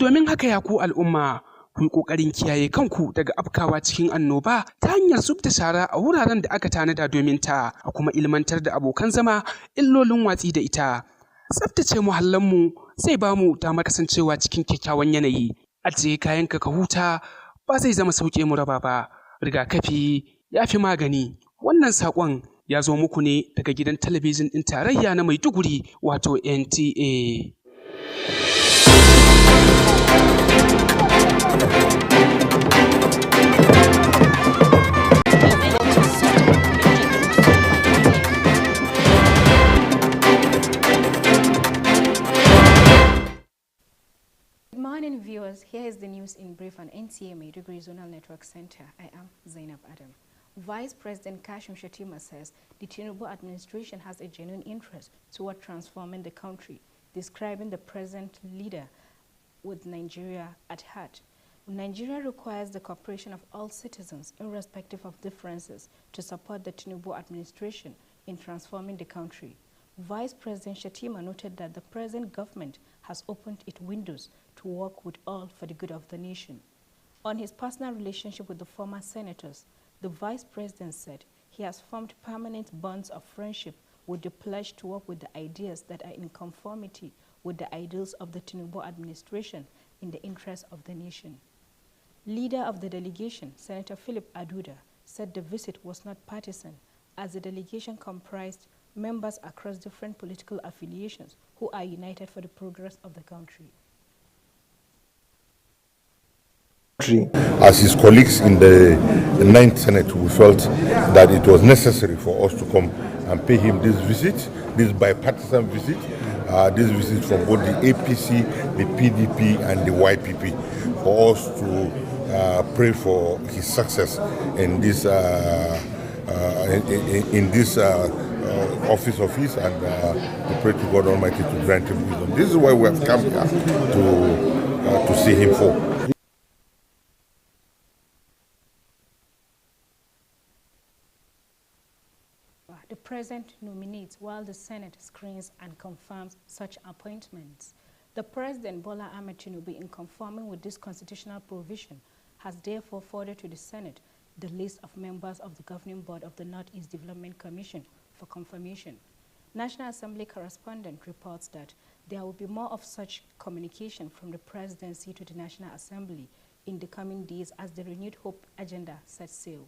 Domin haka ya ku al'umma, ku yi ƙoƙarin kiyaye kanku daga afkawa cikin annoba ta hanyar zub da shara a wuraren da aka tanada domin ta, a kuma ilmantar da abokan zama illolin watsi da ita. Tsaftace muhallanmu zai ba mu damar kasancewa cikin kyakkyawan yanayi. Ajiye kayanka ka huta ba zai zama sauƙe mu raba ba. Rigakafi ya fi magani. Wannan saƙon ya zo muku ne daga gidan talabijin ɗin tarayya na Maiduguri wato NTA. Good morning, viewers. Here is the news in brief on Nta Maiduguri Zonal Network Center. I am Zainab Adam. Vice President Kashim Shettima says the Tinubu administration has a genuine interest toward transforming the country, describing the present leader with Nigeria at heart. Nigeria requires the cooperation of all citizens, irrespective of differences, to support the Tinubu administration in transforming the country. Vice President Shettima noted that the present government has opened its windows to work with all for the good of the nation. On his personal relationship with the former senators, the Vice President said he has formed permanent bonds of friendship with the pledge to work with the ideas that are in conformity with the ideals of the Tinubu administration in the interest of the nation. Leader of the delegation, Senator Philip Aduda, said the visit was not partisan, as the delegation comprised members across different political affiliations who are united for the progress of the country. As his colleagues in the 9th Senate, we felt that it was necessary for us to come and pay him this visit, this bipartisan visit, this visit from both the APC, the PDP, and the YPP, for us to pray for his success in this office of his, and to pray to God Almighty to grant him wisdom. This is why we have come here to see him for. The President nominates while the Senate screens and confirms such appointments. The President, Bola Ahmed Tinubu, in conforming with this constitutional provision, has therefore forwarded to the Senate the list of members of the Governing Board of the Northeast Development Commission for confirmation. National Assembly correspondent reports that there will be more of such communication from the Presidency to the National Assembly in the coming days as the renewed hope agenda sets sail.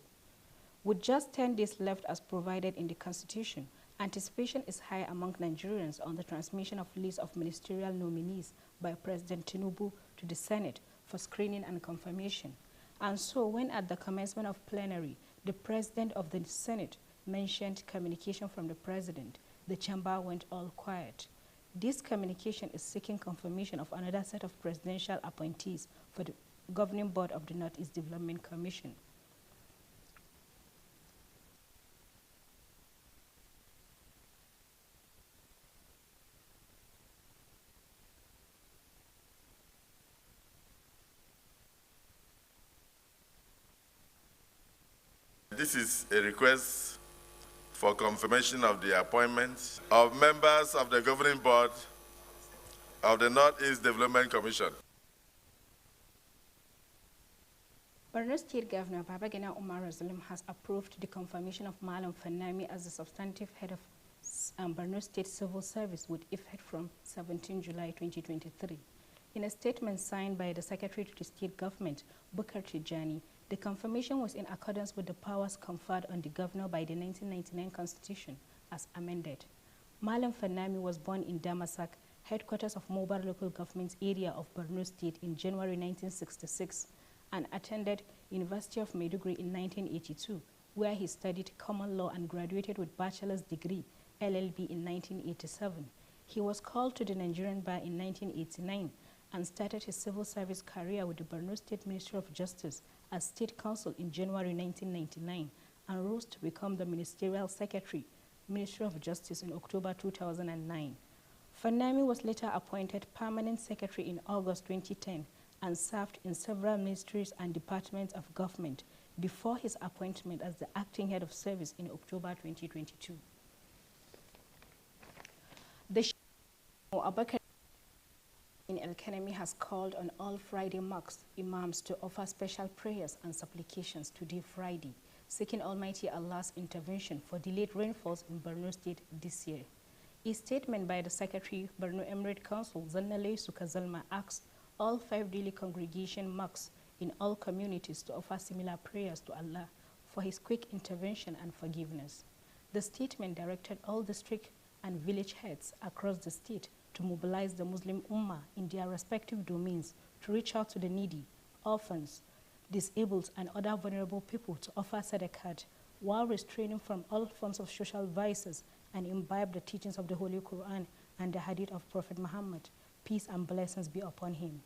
With just 10 days left as provided in the Constitution, anticipation is high among Nigerians on the transmission of lists of ministerial nominees by President Tinubu to the Senate for screening and confirmation. And so, when at the commencement of plenary, the President of the Senate mentioned communication from the President, the chamber went all quiet. This communication is seeking confirmation of another set of presidential appointees for the Governing Board of the Northeast Development Commission. This is a request for confirmation of the appointments of members of the Governing Board of the Northeast Development Commission. Borno State Governor Babagana Umar Razulum has approved the confirmation of Malam Fanami as the substantive head of Borno State Civil Service with effect from 17 July 2023. In a statement signed by the Secretary to the State Government, Bukar Tijani, the confirmation was in accordance with the powers conferred on the governor by the 1999 Constitution as amended. Malam Fanami was born in Damasak, headquarters of Mobile Local Government Area of Borno State, in January 1966, and attended University of Maiduguri in 1982, where he studied common law and graduated with bachelor's degree, LLB, in 1987. He was called to the Nigerian bar in 1989 and started his civil service career with the Borno State Ministry of Justice as State Counsel in January 1999 and rose to become the Ministerial Secretary, Ministry of Justice, in October 2009. Fanami was later appointed Permanent Secretary in August 2010 and served in several ministries and departments of government before his appointment as the Acting Head of Service in October 2022. The in El-Kanemi has called on all Friday mosque imams to offer special prayers and supplications today Friday, seeking Almighty Allah's intervention for delayed rainfalls in Borno State this year. A statement by the Secretary, Borno Emirate Council, Zannalei Sukazalma, asked all 5 daily congregation mosques in all communities to offer similar prayers to Allah for his quick intervention and forgiveness. The statement directed all district and village heads across the state to mobilize the Muslim Ummah in their respective domains to reach out to the needy, orphans, disabled, and other vulnerable people to offer sadaqat while restraining from all forms of social vices and imbibe the teachings of the Holy Quran and the Hadith of Prophet Muhammad, peace and blessings be upon him.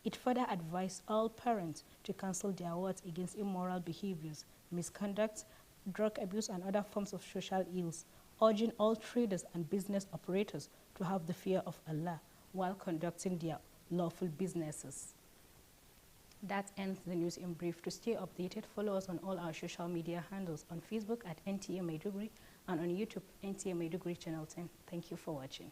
It further advised all parents to cancel their words against immoral behaviors, misconduct, drug abuse, and other forms of social ills, urging all traders and business operators to have the fear of Allah while conducting their lawful businesses. That ends the news in brief. To stay updated, follow us on all our social media handles, on Facebook at Nta Maiduguri and on YouTube, Nta Maiduguri Channel 10. Thank you for watching.